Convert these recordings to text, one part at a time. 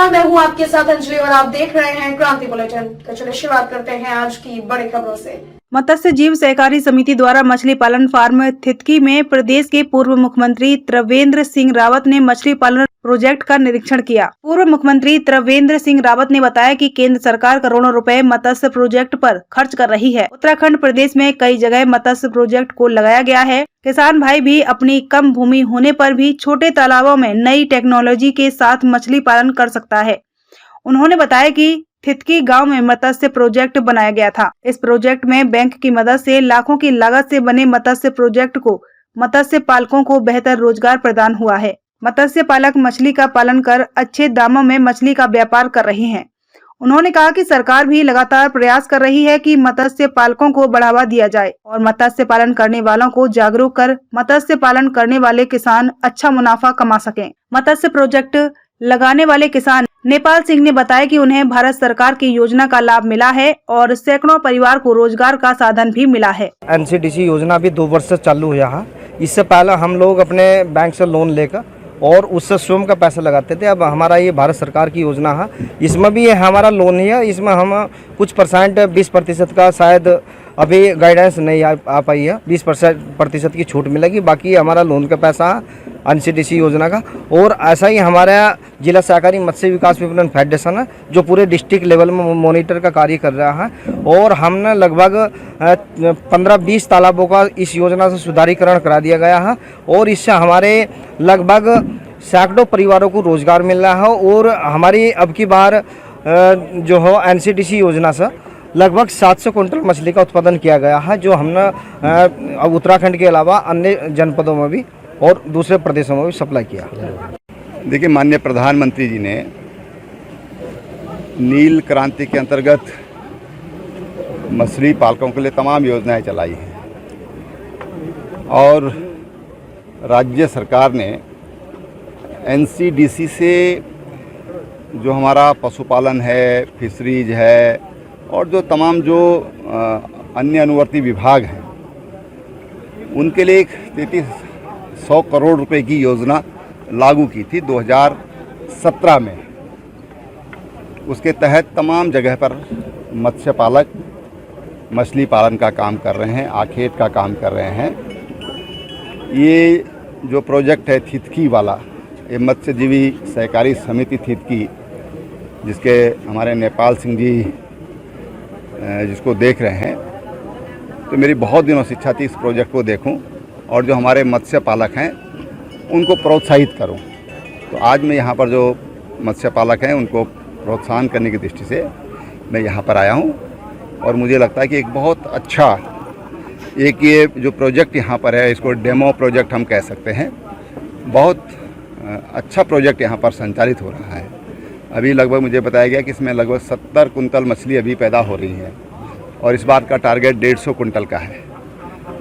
नमस्कार, मैं हूं आपके साथ अंजलि और आप देख रहे हैं क्रांति बुलेटिन। तो चलिए शुरुआत करते हैं आज की बड़ी खबरों से। मत्स्य जीव सहकारी समिति द्वारा मछली पालन फार्म थितकी में प्रदेश के पूर्व मुख्यमंत्री त्रिवेंद्र सिंह रावत ने मछली पालन प्रोजेक्ट का निरीक्षण किया। पूर्व मुख्यमंत्री त्रिवेंद्र सिंह रावत ने बताया कि केंद्र सरकार करोड़ों रुपए मत्स्य प्रोजेक्ट पर खर्च कर रही है। उत्तराखंड प्रदेश में कई जगह मत्स्य प्रोजेक्ट को लगाया गया है। किसान भाई भी अपनी कम भूमि होने पर भी छोटे तालाबों में नई टेक्नोलॉजी के साथ मछली पालन कर सकता है। उन्होंने बताया कि थितकी गांव में मत्स्य प्रोजेक्ट बनाया गया था। इस प्रोजेक्ट में बैंक की मदद से लाखों की लागत से बने मत्स्य प्रोजेक्ट को मत्स्य पालकों को बेहतर रोजगार प्रदान हुआ है। मत्स्य पालक मछली का पालन कर अच्छे दामों में मछली का व्यापार कर रहे हैं। उन्होंने कहा कि सरकार भी लगातार प्रयास कर रही है कि मत्स्य पालकों को बढ़ावा दिया जाए और मत्स्य पालन करने वालों को जागरूक कर मत्स्य पालन करने वाले किसान अच्छा मुनाफा कमा सकें। मत्स्य प्रोजेक्ट लगाने वाले किसान नेपाल सिंह ने बताया कि उन्हें भारत सरकार की योजना का लाभ मिला है और सैकड़ों परिवार को रोजगार का साधन भी मिला है। एनसीडीसी योजना भी 2 वर्ष से चालू हुआ है। इससे पहले हम लोग अपने बैंक से लोन लेकर और उससे स्वयं का पैसा लगाते थे। अब हमारा ये भारत सरकार की योजना है, इसमें भी ये हमारा लोन ही है। इसमें हम कुछ परसेंट 20% का शायद अभी गाइडेंस नहीं आ पाई है, 20% की छूट मिलेगी। बाकी हमारा लोन का पैसा है एनसीडीसी योजना का। और ऐसा ही हमारा जिला सहकारी मत्स्य विकास विपणन फेडरेशन है जो पूरे डिस्ट्रिक्ट लेवल में मॉनिटर का कार्य कर रहा है। और हमने लगभग 15-20 तालाबों का इस योजना से सुधारीकरण करा दिया गया है और इससे हमारे लगभग सैकड़ों परिवारों को रोजगार मिल रहा है। और हमारी अब की बार जो हो एनसीडीसी योजना से लगभग 700 कुंटल मछली का उत्पादन किया गया है, जो हमने उत्तराखंड के अलावा अन्य जनपदों में भी और दूसरे प्रदेशों में भी सप्लाई किया। देखिए, माननीय प्रधानमंत्री जी ने नील क्रांति के अंतर्गत मछली पालकों के लिए तमाम योजनाएं चलाई हैं और राज्य सरकार ने एनसीडीसी से जो हमारा पशुपालन है, फिशरीज है और जो तमाम जो अन्य अनुवर्ती विभाग हैं उनके लिए 3300 करोड़ रुपए की योजना लागू की थी 2017 में। उसके तहत तमाम जगह पर मत्स्य पालक मछली पालन का काम कर रहे हैं, आखेट का काम कर रहे हैं। ये जो प्रोजेक्ट है थितकी वाला, ये मत्स्यजीवी सहकारी समिति थितकी, जिसके हमारे नेपाल सिंह जी जिसको देख रहे हैं, तो मेरी बहुत दिनों से इच्छा थी इस प्रोजेक्ट को देखूं और जो हमारे मत्स्य पालक हैं उनको प्रोत्साहित करूं। तो आज मैं यहाँ पर जो मत्स्य पालक हैं उनको प्रोत्साहन करने की दृष्टि से मैं यहाँ पर आया हूँ और मुझे लगता है कि एक बहुत अच्छा एक ये जो प्रोजेक्ट यहाँ पर है, इसको डेमो प्रोजेक्ट हम कह सकते हैं। बहुत अच्छा प्रोजेक्ट यहाँ पर संचालित हो रहा है। अभी लगभग मुझे बताया गया कि इसमें लगभग 70 कुंटल मछली अभी पैदा हो रही है और इस बार का टारगेट 150 कुंटल का है।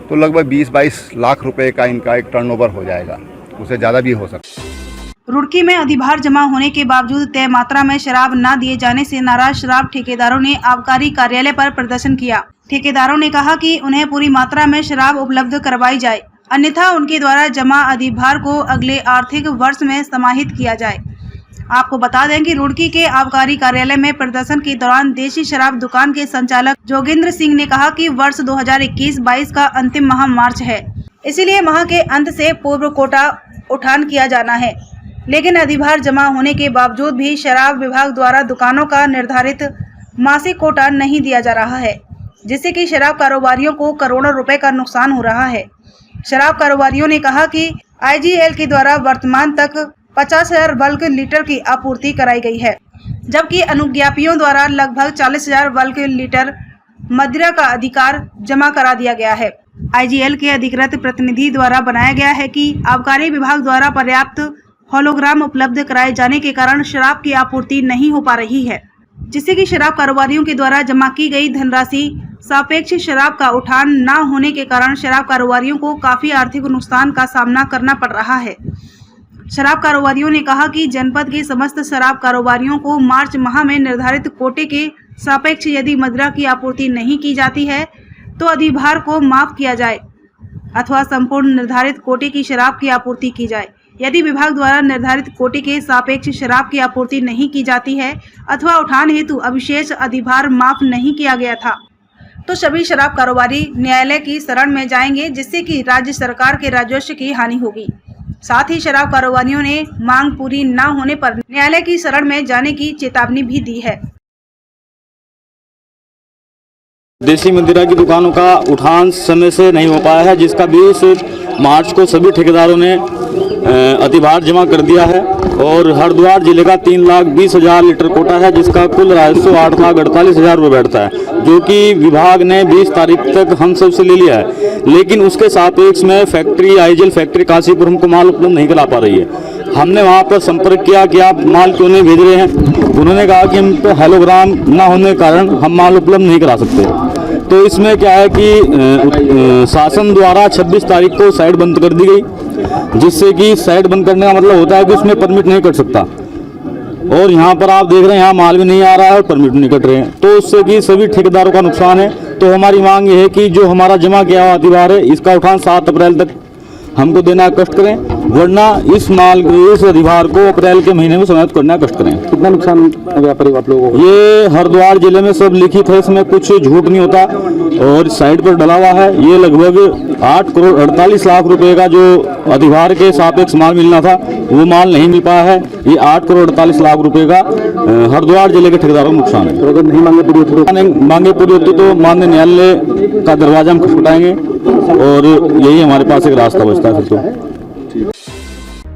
तो लगभग 20-22 लाख रुपए का इनका एक टर्नओवर हो जाएगा, उससे ज़्यादा भी हो सकता है। रुड़की में अधिभार जमा होने के बावजूद तय मात्रा में शराब न दिए जाने से नाराज शराब ठेकेदारों ने आबकारी कार्यालय पर प्रदर्शन किया। ठेकेदारों ने कहा कि उन्हें पूरी मात्रा में शराब उपलब्ध करवाई जाए, अन्यथा उनके द्वारा जमा अधिभार को अगले आर्थिक वर्ष में समाहित किया जाए। आपको बता दें कि रुड़की के आबकारी कार्यालय में प्रदर्शन के दौरान देशी शराब दुकान के संचालक जोगेंद्र सिंह ने कहा कि वर्ष 2021-22 का अंतिम माह मार्च है, इसीलिए माह के अंत से पूर्व कोटा उठान किया जाना है। लेकिन अधिभार जमा होने के बावजूद भी शराब विभाग द्वारा दुकानों का निर्धारित मासिक कोटा नहीं दिया जा रहा है, जिससे कि शराब कारोबारियों को करोड़ों रुपए का नुकसान हो रहा है। शराब कारोबारियों ने कहा कि आईजीएल के द्वारा वर्तमान तक 50,000 बल्क लीटर की आपूर्ति कराई गई है, जबकि अनुज्ञापियों द्वारा लगभग 40,000 बल्क लीटर मदिरा का अधिकार जमा करा दिया गया है। आईजीएल के अधिकृत प्रतिनिधि द्वारा बनाया गया है कि आबकारी विभाग द्वारा पर्याप्त होलोग्राम उपलब्ध कराए जाने के कारण शराब की आपूर्ति नहीं हो पा रही है, जिससे कि शराब कारोबारियों के द्वारा जमा की गई धनराशि सापेक्ष शराब का उठान न होने के कारण शराब कारोबारियों को काफी आर्थिक नुकसान का सामना करना पड़ रहा है। शराब कारोबारियों ने कहा कि जनपद के समस्त शराब कारोबारियों को मार्च माह में निर्धारित कोटे के सापेक्ष यदि मदिरा की आपूर्ति नहीं की जाती है तो अधिभार को माफ किया जाए अथवा संपूर्ण निर्धारित कोटे की शराब की आपूर्ति की जाए। यदि विभाग द्वारा निर्धारित कोटे के सापेक्ष शराब की आपूर्ति नहीं की जाती है अथवा उठान हेतु अविशेष अधिभार माफ नहीं किया गया था तो सभी शराब कारोबारी न्यायालय की शरण में जाएंगे, जिससे कि राज्य सरकार के राजस्व की हानि होगी। साथ ही शराब कारोबारियों ने मांग पूरी न होने पर न्यायालय की शरण में जाने की चेतावनी भी दी है। देसी मदिरा की दुकानों का उठान समय से नहीं हो पाया है, जिसका 20 मार्च को सभी ठेकेदारों ने अधिभार जमा कर दिया है और हरिद्वार जिले का 3,20,000 लीटर कोटा है, जिसका कुल राजस्व 8,48,000 रुपये बैठता है, जो कि विभाग ने 20 तारीख तक हम सब से ले लिया है। लेकिन उसके सापेक्ष में फैक्ट्री आईजेल फैक्ट्री काशीपुर हमको माल उपलब्ध नहीं करा पा रही है। हमने वहाँ पर संपर्क किया कि आप माल क्यों नहीं भेज रहे हैं। उन्होंने कहा कि हम तो हेलोग्राम ना होने के कारण हम माल उपलब्ध नहीं करा सकते। तो इसमें क्या है कि शासन द्वारा 26 तारीख को साइट बंद कर दी गई, जिससे कि साइट बंद करने का मतलब होता है कि उसमें परमिट नहीं कट सकता। और यहाँ पर आप देख रहे हैं यहाँ माल भी नहीं आ रहा है और परमिट नहीं कट रहे हैं, तो उससे कि सभी ठेकेदारों का नुकसान है। तो हमारी मांग ये है कि जो हमारा जमा किया हुआ अधिभार है इसका उठान 7 अप्रैल तक हमको देना कष्ट करें, वरना इस अधिभार को अप्रैल के महीने में समाप्त करना कष्ट करें। कितना नुकसान व्यापारी आप लोगों को? ये हरिद्वार जिले में सब लिखित है, इसमें कुछ झूठ नहीं होता और साइड पर डला हुआ है। ये लगभग 8 करोड़ 48 लाख रुपए का जो अधिभार के सापेक्ष माल मिलना था वो माल नहीं मिल पाया है। ये 8 करोड़ 48 लाख रुपए का हरिद्वार जिले के ठेकेदारों को नुकसान है। अगर नहीं मांगे पूरी होती तो माननीय न्यायालय का दरवाजा हम खटखटाएंगे और यही हमारे पास एक रास्ता बचता है। फिर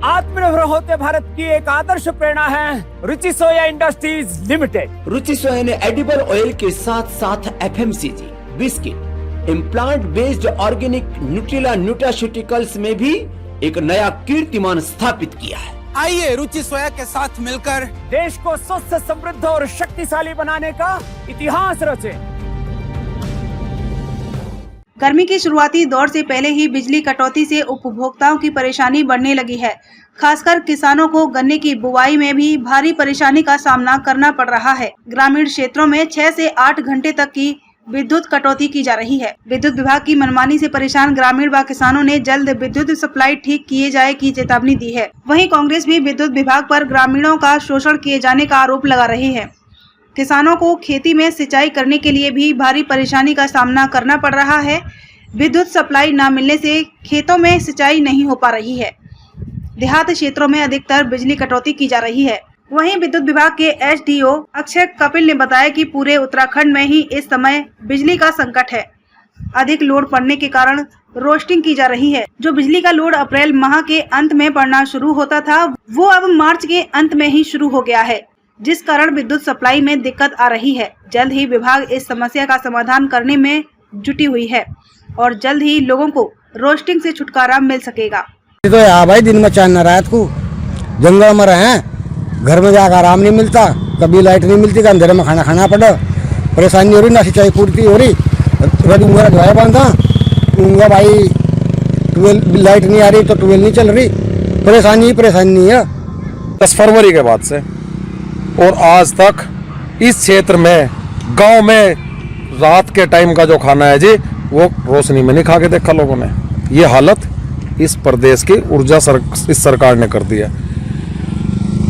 आत्मनिर्भर होते भारत की एक आदर्श प्रेरणा है रुचि सोया इंडस्ट्रीज लिमिटेड। रुचि सोया ने एडिबल ऑयल के साथ साथ FMCG, biscuit, implant based organic Nutrela nutraceuticals में भी एक नया कीर्तिमान स्थापित किया है। आइए रुचि सोया के साथ मिलकर देश को स्वस्थ, समृद्ध और शक्तिशाली बनाने का इतिहास रचें। गर्मी की शुरुआती दौर से पहले ही बिजली कटौती से उपभोक्ताओं की परेशानी बढ़ने लगी है। खासकर किसानों को गन्ने की बुवाई में भी भारी परेशानी का सामना करना पड़ रहा है। ग्रामीण क्षेत्रों में 6 से 8 घंटे तक की विद्युत कटौती की जा रही है। विद्युत विभाग की मनमानी से परेशान ग्रामीण व किसानों ने जल्द विद्युत सप्लाई ठीक किए जाए की चेतावनी दी है। वहीं कांग्रेस भी विद्युत विभाग पर ग्रामीणों का शोषण किए जाने का आरोप लगा रही है। किसानों को खेती में सिंचाई करने के लिए भी भारी परेशानी का सामना करना पड़ रहा है। विद्युत सप्लाई न मिलने से खेतों में सिंचाई नहीं हो पा रही है। देहात क्षेत्रों में अधिकतर बिजली कटौती की जा रही है। वहीं विद्युत विभाग के एसडीओ अक्षय कपिल ने बताया कि पूरे उत्तराखंड में ही इस समय बिजली का संकट है। अधिक लोड पड़ने के कारण रोस्टिंग की जा रही है। जो बिजली का लोड अप्रैल माह के अंत में पड़ना शुरू होता था वो अब मार्च के अंत में ही शुरू हो गया है, जिस कारण विद्युत सप्लाई में दिक्कत आ रही है। जल्द ही विभाग इस समस्या का समाधान करने में जुटी हुई है और जल्द ही लोगों को रोस्टिंग से छुटकारा मिल सकेगा। तो यार भाई दिन में चांद रात को जंगल में रहे, घर में जाकर आराम नहीं मिलता, कभी लाइट नहीं मिलती, अंधेरे में खाना खाना पड़ा, परेशानी हो रही, ना सिंचाई पूर्ति हो रही। मेरा जो है बांधा उंगा भाई, ट्वेल्व लाइट नहीं आ रही तो ट्वेल्व नहीं चल रही, परेशानी है। 10 फरवरी के बाद से और आज तक इस क्षेत्र में गांव में रात के टाइम का जो खाना है जी वो रोशनी में नहीं खा के देखा लोगों ने। ये हालत इस प्रदेश की इस सरकार ने कर दी है।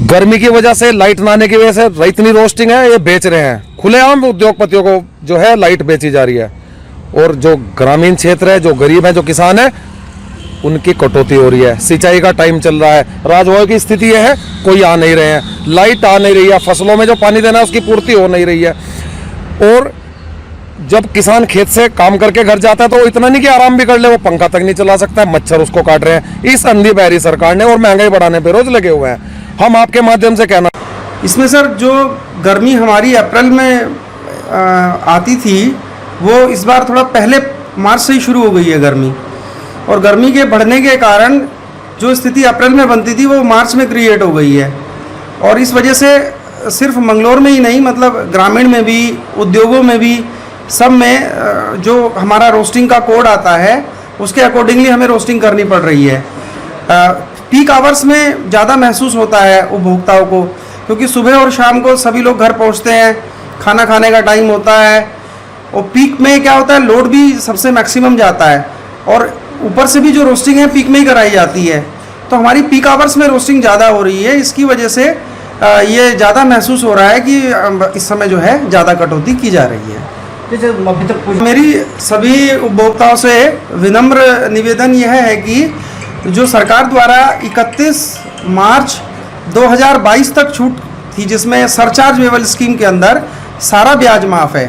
गर्मी की वजह से, लाइट ना आने की वजह से इतनी रोस्टिंग है, ये बेच रहे हैं खुलेआम। उद्योगपतियों को जो है लाइट बेची जा रही है और जो ग्रामीण क्षेत्र है, जो गरीब है, जो किसान है, उनकी कटौती हो रही है। सिंचाई का टाइम चल रहा है, राजभवन की स्थिति यह है, कोई आ नहीं रहे हैं, लाइट आ नहीं रही है, फसलों में जो पानी देना है उसकी पूर्ति हो नहीं रही है। और जब किसान खेत से काम करके घर जाता है तो वो इतना नहीं कि आराम भी कर ले, वो पंखा तक नहीं चला सकता है, मच्छर उसको काट रहे हैं इस अंधी बहरी सरकार ने, और महंगाई बढ़ाने पे रोज लगे हुए हैं। हम आपके माध्यम से कहना, इसमें सर जो गर्मी हमारी अप्रैल में आती थी वो इस बार थोड़ा पहले मार्च से ही शुरू हो गई है गर्मी, और गर्मी के बढ़ने के कारण जो स्थिति अप्रैल में बनती थी वो मार्च में क्रिएट हो गई है। और इस वजह से सिर्फ मंगलौर में ही नहीं, मतलब ग्रामीण में भी, उद्योगों में भी, सब में जो हमारा रोस्टिंग का कोड आता है उसके अकॉर्डिंगली हमें रोस्टिंग करनी पड़ रही है। पीक आवर्स में ज़्यादा महसूस होता है उपभोक्ताओं को, क्योंकि सुबह और शाम को सभी लोग घर पहुंचते हैं, खाना खाने का टाइम होता है, और पीक में क्या होता है, लोड भी सबसे मैक्सिमम जाता है, और ऊपर से भी जो रोस्टिंग है पीक में ही कराई जाती है। तो हमारी पीक आवर्स में रोस्टिंग ज़्यादा हो रही है। इसकी वजह से ये ज़्यादा महसूस हो रहा है कि इस समय जो है ज़्यादा कटौती की जा रही है। अभी तक मेरी सभी उपभोक्ताओं से विनम्र निवेदन यह है कि जो सरकार द्वारा 31 मार्च 2022 तक छूट थी, जिसमें सरचार्ज वेबल स्कीम के अंदर सारा ब्याज माफ़ है,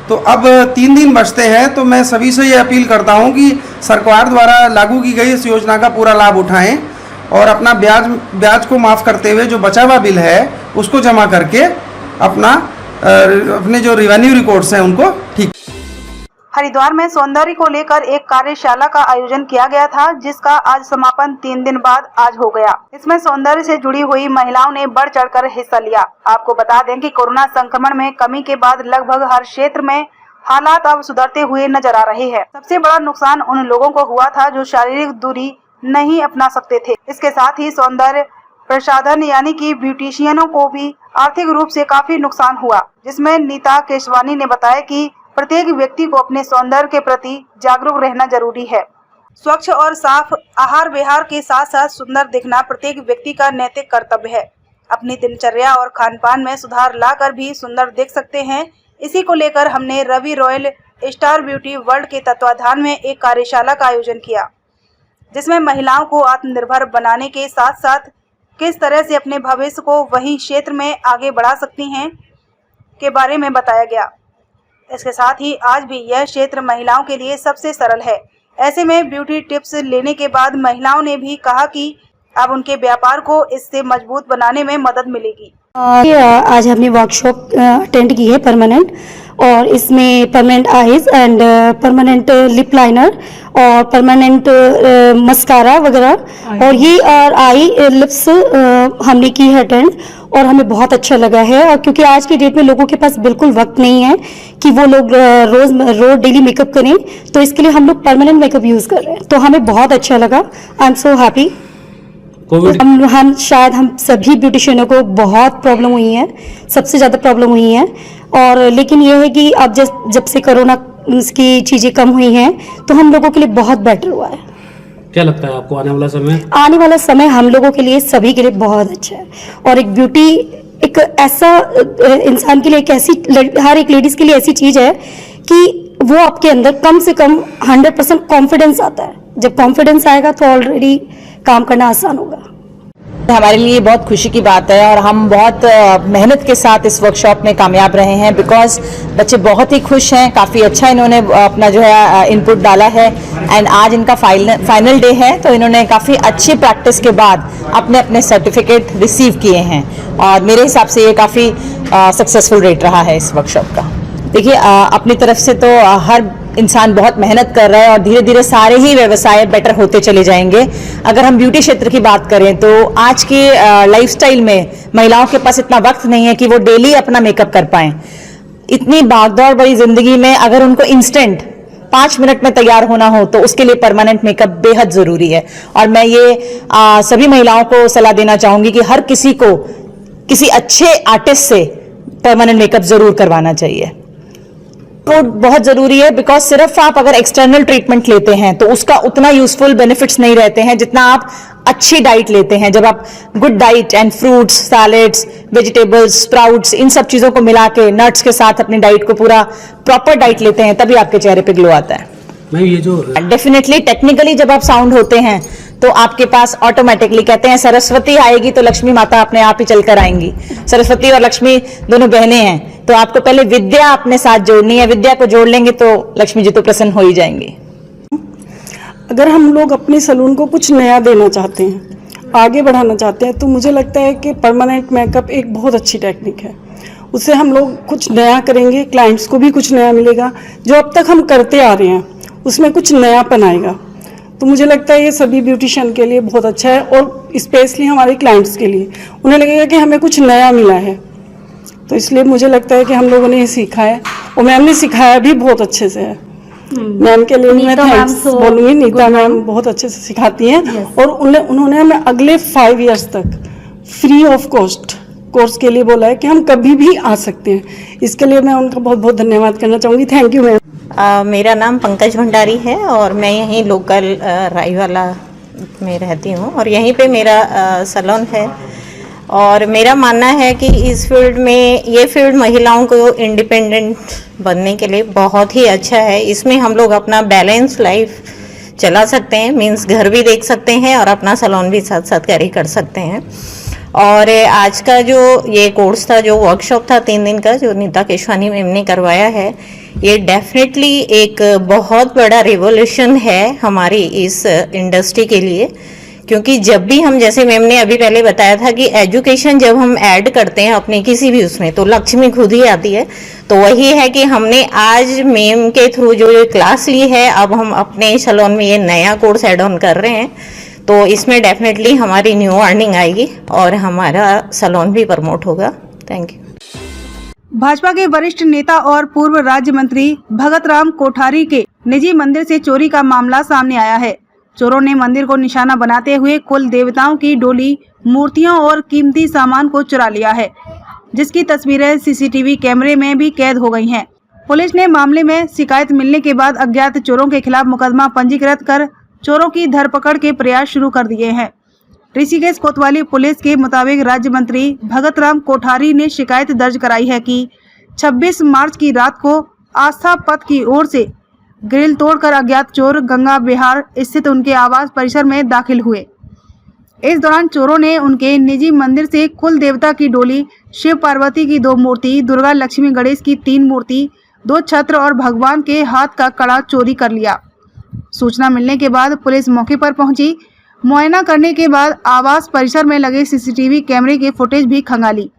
तो अब 3 दिन बचते हैं। तो मैं सभी से ये अपील करता हूँ कि सरकार द्वारा लागू की गई इस योजना का पूरा लाभ उठाएं और अपना ब्याज को माफ़ करते हुए जो बचा हुआ बिल है उसको जमा करके अपने जो रेवेन्यू रिकॉर्ड्स हैं उनको ठीक। हरिद्वार में सौंदर्य को लेकर एक कार्यशाला का आयोजन किया गया था, जिसका आज समापन 3 दिन बाद आज हो गया। इसमें सौंदर्य से जुड़ी हुई महिलाओं ने बढ़ चढ़कर हिस्सा लिया। आपको बता दें कि कोरोना संक्रमण में कमी के बाद लगभग हर क्षेत्र में हालात अब सुधरते हुए नजर आ रहे हैं। सबसे बड़ा नुकसान उन लोगों को हुआ था जो शारीरिक दूरी नहीं अपना सकते थे। इसके साथ ही सौंदर्य प्रसाधन यानी कि ब्यूटिशियनों को भी आर्थिक रूप से काफी नुकसान हुआ, जिसमें नीता केशवानी ने बताया कि प्रत्येक व्यक्ति को अपने सौंदर्य के प्रति जागरूक रहना जरूरी है। स्वच्छ और साफ आहार विहार के साथ साथ सुंदर दिखना प्रत्येक व्यक्ति का नैतिक कर्तव्य है। अपनी दिनचर्या और खान पान में सुधार लाकर भी सुंदर दिख सकते हैं। इसी को लेकर हमने Ravi royal star beauty world के तत्वाधान में एक कार्यशाला का आयोजन किया, जिसमें महिलाओं को आत्मनिर्भर बनाने के साथ साथ किस तरह से अपने भविष्य को वही क्षेत्र में आगे बढ़ा सकती हैं के बारे में बताया गया। इसके साथ ही आज भी यह क्षेत्र महिलाओं के लिए सबसे सरल है। ऐसे में ब्यूटी टिप्स लेने के बाद महिलाओं ने भी कहा कि अब उनके व्यापार को इससे मजबूत बनाने में मदद मिलेगी। आज हमने वर्कशॉप अटेंड की है परमानेंट, और इसमें permanent eyes and permanent lip liner और परमानेंट मस्कारा वगैरह, और ये आई लिप्स हमने की है अटेंड, और हमें बहुत अच्छा लगा है। और क्योंकि आज की डेट में लोगों के पास बिल्कुल वक्त नहीं है कि वो लोग रोज डेली मेकअप करें, तो इसके लिए हम लोग परमानेंट मेकअप यूज कर रहे हैं, तो हमें बहुत अच्छा लगा। I am so happy. हम सभी ब्यूटिशियनों को बहुत प्रॉब्लम हुई है, सबसे ज़्यादा प्रॉब्लम हुई है, और लेकिन ये है कि अब जब से कोरोना की चीज़ें कम हुई हैं तो हम लोगों के लिए बहुत बेटर हुआ है। क्या लगता है आपको आने वाला समय? आने वाला समय हम लोगों के लिए, सभी के लिए बहुत अच्छा है। और एक ब्यूटी एक ऐसा इंसान के लिए, एक ऐसी हर एक लेडीज़ के लिए ऐसी चीज़ है कि वो आपके अंदर कम से कम 100% कॉन्फिडेंस आता है। जब कॉन्फिडेंस आएगा तो ऑलरेडी काम करना आसान होगा। हमारे लिए बहुत खुशी की बात है, और हम बहुत मेहनत के साथ इस वर्कशॉप में कामयाब रहे हैं, बिकॉज बच्चे बहुत ही खुश हैं। काफ़ी अच्छा इन्होंने अपना जो है इनपुट डाला है, एंड आज इनका फाइनल डे है, तो इन्होंने काफ़ी अच्छी प्रैक्टिस के बाद अपने अपने सर्टिफिकेट रिसीव किए हैं, और मेरे हिसाब से ये काफ़ी सक्सेसफुल रेट रहा है इस वर्कशॉप का। देखिए, अपनी तरफ से तो हर इंसान बहुत मेहनत कर रहा है, और धीरे धीरे सारे ही व्यवसाय बेटर होते चले जाएंगे। अगर हम ब्यूटी क्षेत्र की बात करें तो आज के लाइफस्टाइल में महिलाओं के पास इतना वक्त नहीं है कि वो डेली अपना मेकअप कर पाएं। इतनी भागदौड़ भरी जिंदगी में अगर उनको इंस्टेंट 5 मिनट में तैयार होना हो तो उसके लिए परमानेंट मेकअप बेहद जरूरी है। और मैं ये सभी महिलाओं को सलाह देना चाहूंगी कि हर किसी को किसी अच्छे आर्टिस्ट से परमानेंट मेकअप जरूर करवाना चाहिए। वो बहुत जरूरी है, बिकॉज सिर्फ आप अगर एक्सटर्नल ट्रीटमेंट लेते हैं तो उसका उतना यूजफुल बेनिफिट्स नहीं रहते हैं जितना आप अच्छी डाइट लेते हैं। जब आप good diet and fruits, salads, vegetables, sprouts, इन सब चीजों को मिला के नट्स के साथ अपनी डाइट को पूरा प्रॉपर डाइट लेते हैं, तभी आपके चेहरे पे ग्लो आता है। मैं ये जो डेफिनेटली टेक्निकली जब आप साउंड होते हैं तो आपके पास ऑटोमेटिकली, कहते हैं सरस्वती आएगी तो लक्ष्मी माता अपने आप ही चलकर आएंगी। सरस्वती और लक्ष्मी दोनों बहनें हैं, तो आपको पहले विद्या अपने साथ जोड़नी है। विद्या को जोड़ लेंगे तो लक्ष्मी जी तो प्रसन्न हो ही जाएंगी। अगर हम लोग अपने सलून को कुछ नया देना चाहते हैं, आगे बढ़ाना चाहते हैं, तो मुझे लगता है कि परमानेंट मेकअप एक बहुत अच्छी टेक्निक है। उससे हम लोग कुछ नया करेंगे, क्लाइंट्स को भी कुछ नया मिलेगा। जो अब तक हम करते आ रहे हैं उसमें कुछ नयापन आएगा, तो मुझे लगता है ये सभी ब्यूटिशियन के लिए बहुत अच्छा है, और स्पेशली हमारे क्लाइंट्स के लिए उन्हें लगेगा कि हमें कुछ नया मिला है। तो इसलिए मुझे लगता है कि हम लोगों ने ये सीखा है, और मैम ने सिखाया भी बहुत अच्छे से है। मैम के लिए मैं थैंक्स बोलूँगी। नीता मैम बहुत अच्छे से सिखाती हैं, और उन्होंने हमें अगले 5 इयर्स तक फ्री ऑफ कॉस्ट कोर्स के लिए बोला है कि हम कभी भी आ सकते हैं। इसके लिए मैं उनका बहुत बहुत धन्यवाद करना चाहूँगी। Thank you ma'am. मेरा नाम पंकज भंडारी है, और मैं यहीं लोकल राईवाला में रहती हूँ और यहीं पे मेरा सैलून है। और मेरा मानना है कि इस फील्ड में, ये फील्ड महिलाओं को इंडिपेंडेंट बनने के लिए बहुत ही अच्छा है। इसमें हम लोग अपना बैलेंस लाइफ चला सकते हैं, मीन्स घर भी देख सकते हैं और अपना सैलून भी साथ साथ कैरी कर सकते हैं। और आज का जो ये कोर्स था, जो वर्कशॉप था 3 दिन का, जो नीता केशवानी मैम ने करवाया है, ये डेफिनेटली एक बहुत बड़ा रिवोल्यूशन है हमारी इस इंडस्ट्री के लिए। क्योंकि जब भी हम, जैसे मैम ने अभी पहले बताया था कि एजुकेशन जब हम ऐड करते हैं अपने किसी भी उसमें, तो लक्ष्मी खुद ही आती है। तो वही है कि हमने आज मैम के थ्रू जो ये क्लास ली है, अब हम अपने सैलून में ये नया कोर्स ऐड ऑन कर रहे हैं। तो इसमें डेफिनेटली हमारी न्यू अर्निंग आएगी और हमारा सैलून भी प्रमोट होगा। Thank you. भाजपा के वरिष्ठ नेता और पूर्व राज्य मंत्री भगत राम कोठारी के निजी मंदिर से चोरी का मामला सामने आया है। चोरों ने मंदिर को निशाना बनाते हुए कुल देवताओं की डोली, मूर्तियों और कीमती सामान को चुरा लिया है, जिसकी तस्वीरें सीसीटीवी कैमरे में भी कैद हो गई हैं। पुलिस ने मामले में शिकायत मिलने के बाद अज्ञात चोरों के खिलाफ मुकदमा पंजीकृत कर चोरों की धरपकड़ के प्रयास शुरू कर दिए हैं। ऋषिकेश कोतवाली पुलिस के मुताबिक राज्य मंत्री भगत राम कोठारी ने शिकायत दर्ज कराई है कि 26 मार्च की रात को आस्था पथ की ओर से ग्रिल तोड़कर अज्ञात चोर गंगा बिहार स्थित उनके आवास परिसर में दाखिल हुए। इस दौरान चोरों ने उनके निजी मंदिर से कुल देवता की डोली, शिव पार्वती की 2 मूर्ति, दुर्गा लक्ष्मी गणेश की 3 मूर्ति, 2 छत्र और भगवान के हाथ का कड़ा चोरी कर लिया। सूचना मिलने के बाद पुलिस मौके पर पहुंची। मुआयना करने के बाद आवास परिसर में लगे सीसीटीवी कैमरे के फुटेज भी खंगाली,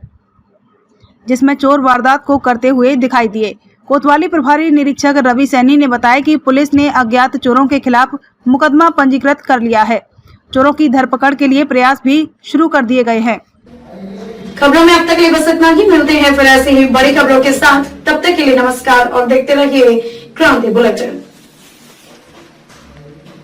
जिसमें चोर वारदात को करते हुए दिखाई दिए। कोतवाली प्रभारी निरीक्षक रवि सैनी ने बताया कि पुलिस ने अज्ञात चोरों के खिलाफ मुकदमा पंजीकृत कर लिया है। चोरों की धरपकड़ के लिए प्रयास भी शुरू कर दिए गए हैं। खबरों में अब तक के लिए बस इतना ही। मिलते हैं फिर ऐसे ही बड़ी खबरों के साथ। तब तक के लिए नमस्कार और देखते रहिए क्रांति बुलेटिन।